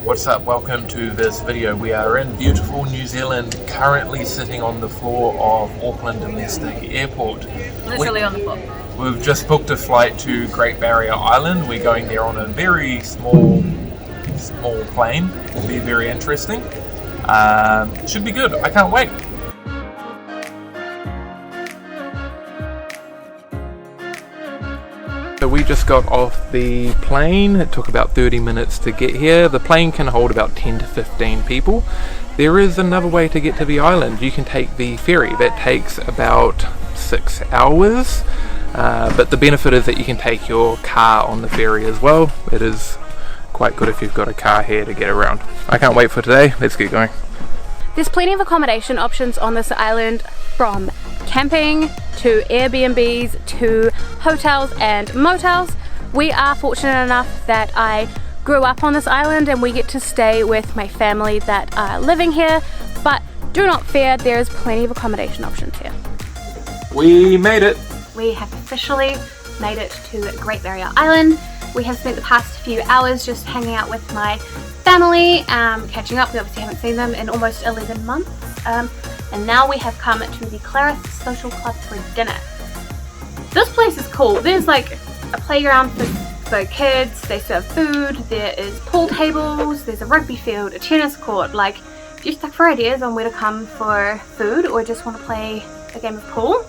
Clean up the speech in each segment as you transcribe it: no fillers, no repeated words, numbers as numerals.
What's up? Welcome to this video. We are in beautiful New Zealand, currently sitting on the floor of Auckland Domestic Airport. Literally on the floor. We've just booked a flight to Great Barrier Island. We're going there on a very small plane. It'll be very interesting. Should be good. I can't wait. So we just got off the plane. It took about 30 minutes to get here. The plane can hold about 10 to 15 people. There is another way to get to the island. You can take the ferry. That takes about 6 hours. But the benefit is that you can take your car on the ferry as well. It is quite good if you've got a car here to get around. I can't wait for today. Let's get going. There's plenty of accommodation options on this island, from camping to Airbnbs to hotels and motels. We are fortunate enough that I grew up on this island and we get to stay with my family that are living here, but do not fear, there is plenty of accommodation options here. We made it! We have officially made it to Great Barrier Island. We have spent the past few hours just hanging out with my family, catching up. We obviously haven't seen them in almost 11 months. And now we have come to the Claris Social Club for dinner. This place is cool. There's like a playground for kids, they serve food, there is pool tables, there's a rugby field, a tennis court. Like, if you're stuck for ideas on where to come for food or just want to play a game of pool,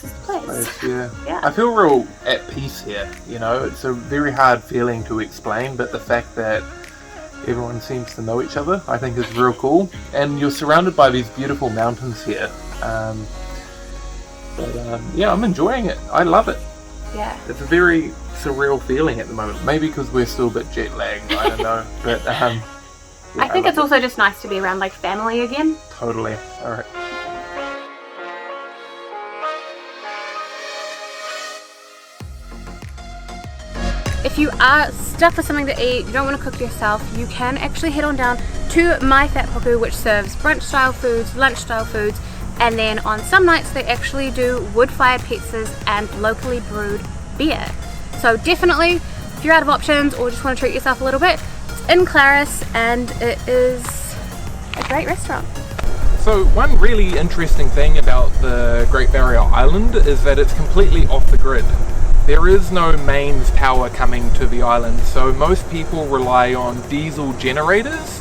this is the place. Yeah. I feel real at peace here, you know. It's a very hard feeling to explain, but the fact that everyone seems to know each other, I think, is real cool. And you're surrounded by these beautiful mountains here. Yeah, I'm enjoying it. I love it. Yeah. It's a very surreal feeling at the moment. Maybe because we're still a bit jet lagged, I don't know. But yeah, I think it's also just nice to be around like family again. Totally. Alright. If you are stuck for something to eat, you don't want to cook yourself, you can actually head on down to My Fat Puku, which serves brunch style foods, lunch style foods, and then on some nights they actually do wood-fired pizzas and locally brewed beer. So definitely, if you're out of options or just want to treat yourself a little bit, it's in Claris and it is a great restaurant. So one really interesting thing about the Great Barrier Island is that it's completely off the grid. There is no mains power coming to the island, so most people rely on diesel generators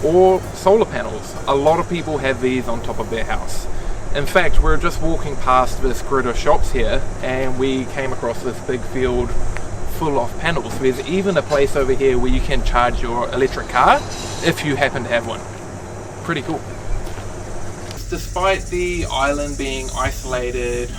or solar panels. A lot of people have these on top of their house. In fact, we're just walking past this grid of shops here and we came across this big field full of panels. There's even a place over here where you can charge your electric car if you happen to have one. Pretty cool. Despite the island being isolated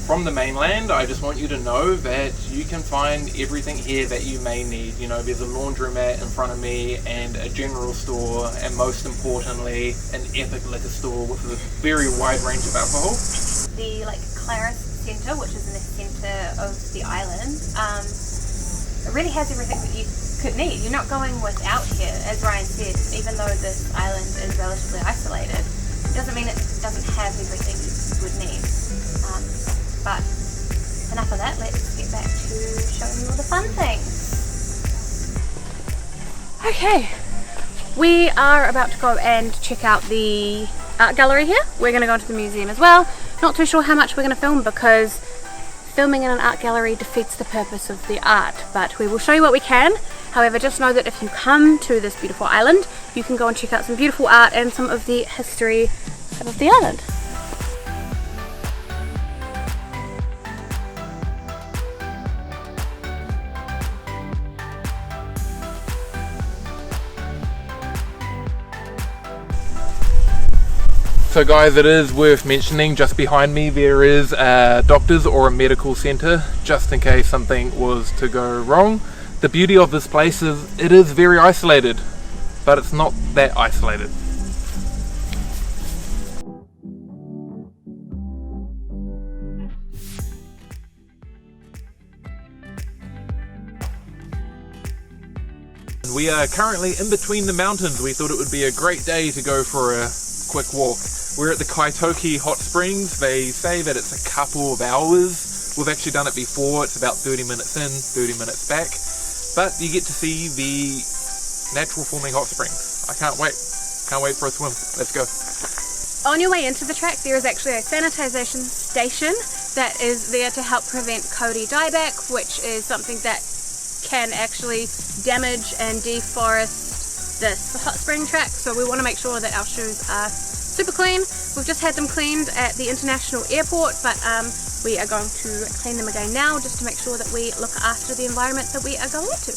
from the mainland, I just want you to know that you can find everything here that you may need. You know, there's a laundromat in front of me and a general store, and most importantly, an epic liquor store with a very wide range of alcohol. The Claris Centre, which is in the centre of the island, it really has everything that you could need. You're not going without here. As Ryan said, even though this island is relatively isolated, it doesn't mean it doesn't have everything you would need. But enough of that, let's get back to showing you all the fun things. Okay, we are about to go and check out the art gallery here. We're going to go into the museum as well. Not too sure how much we're going to film because filming in an art gallery defeats the purpose of the art, but we will show you what we can. However, just know that if you come to this beautiful island, you can go and check out some beautiful art and some of the history of the island. So guys, it is worth mentioning, just behind me there is a doctor's or a medical centre, just in case something was to go wrong. The beauty of this place is it is very isolated, but it's not that isolated. We are currently in between the mountains. We thought it would be a great day to go for a quick walk. We're at the Kaitoki Hot Springs. They say that it's a couple of hours. We've actually done it before. It's about 30 minutes in, 30 minutes back. But you get to see the natural forming hot springs. I can't wait. Can't wait for a swim. Let's go. On your way into the track, there is actually a sanitization station that is there to help prevent Cody dieback, which is something that can actually damage and deforest this hot spring track. So we want to make sure that our shoes are super clean. We've just had them cleaned at the international airport, but we are going to clean them again now just to make sure that we look after the environment that we are going into.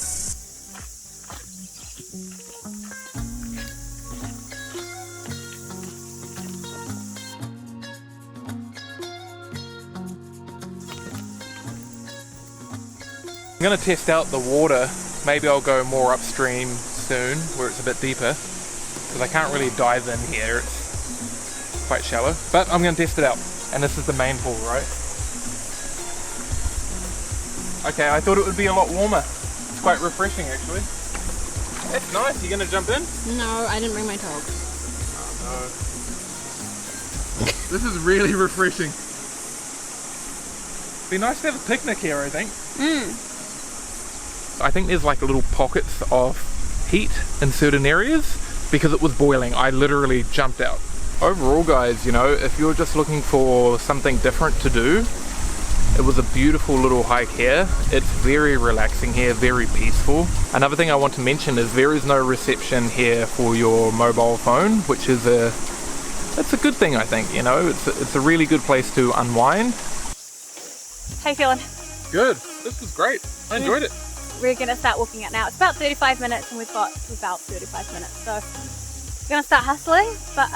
I'm going to test out the water. Maybe I'll go more upstream soon where it's a bit deeper, because I can't really dive in here, it's quite shallow. But I'm going to test it out. And this is the main pool, right? Okay, I thought it would be a lot warmer. It's quite refreshing actually. That's nice. You going to jump in? No, I didn't bring my dog. Oh no. This is really refreshing. Be nice to have a picnic here, I think. I think there's like little pockets of heat in certain areas because it was boiling. I literally jumped out. Overall guys, you know, if you're just looking for something different to do, it was a beautiful little hike here. It's very relaxing here, very peaceful. Another thing I want to mention is there is no reception here for your mobile phone, which is it's a good thing, I think, you know. It's a really good place to unwind. How you feeling? Good. This was great. I enjoyed it. We're going to start walking out now. It's about 35 minutes and we've got about 35 minutes. So we're going to start hustling, but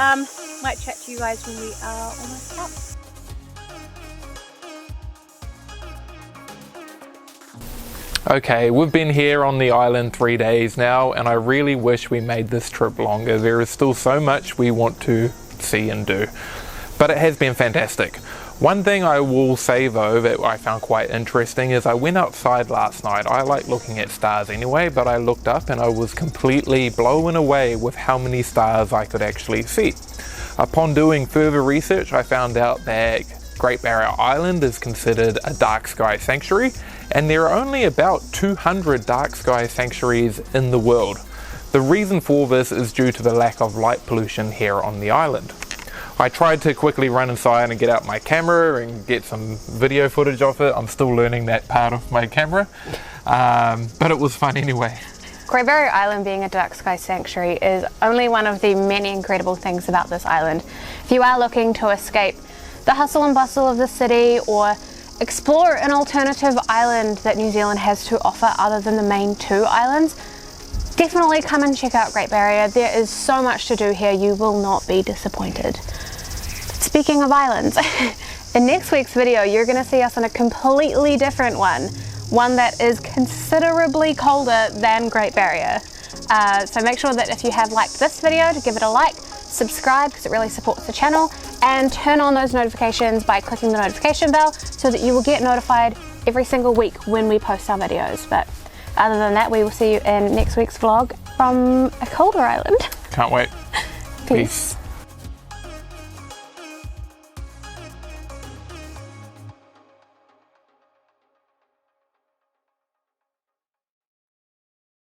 might chat to you guys when we are almost up. Okay, we've been here on the island 3 days now, and I really wish we made this trip longer. There is still so much we want to see and do, but it has been fantastic. One thing I will say though that I found quite interesting is I went outside last night. I like looking at stars anyway, but I looked up and I was completely blown away with how many stars I could actually see. Upon doing further research, I found out that Great Barrier Island is considered a dark sky sanctuary, and there are only about 200 dark sky sanctuaries in the world. The reason for this is due to the lack of light pollution here on the island. I tried to quickly run inside and get out my camera and get some video footage of it. I'm still learning that part of my camera, but it was fun anyway. Great Barrier Island being a dark sky sanctuary is only one of the many incredible things about this island. If you are looking to escape the hustle and bustle of the city or explore an alternative island that New Zealand has to offer other than the main two islands, definitely come and check out Great Barrier. There is so much to do here, you will not be disappointed. Speaking of islands, in next week's video you're going to see us on a completely different one that is considerably colder than Great Barrier. So make sure that if you have liked this video to give it a like, subscribe because it really supports the channel, and turn on those notifications by clicking the notification bell so that you will get notified every single week when we post our videos. But other than that, we will see you in next week's vlog from a colder island. Can't wait. Peace.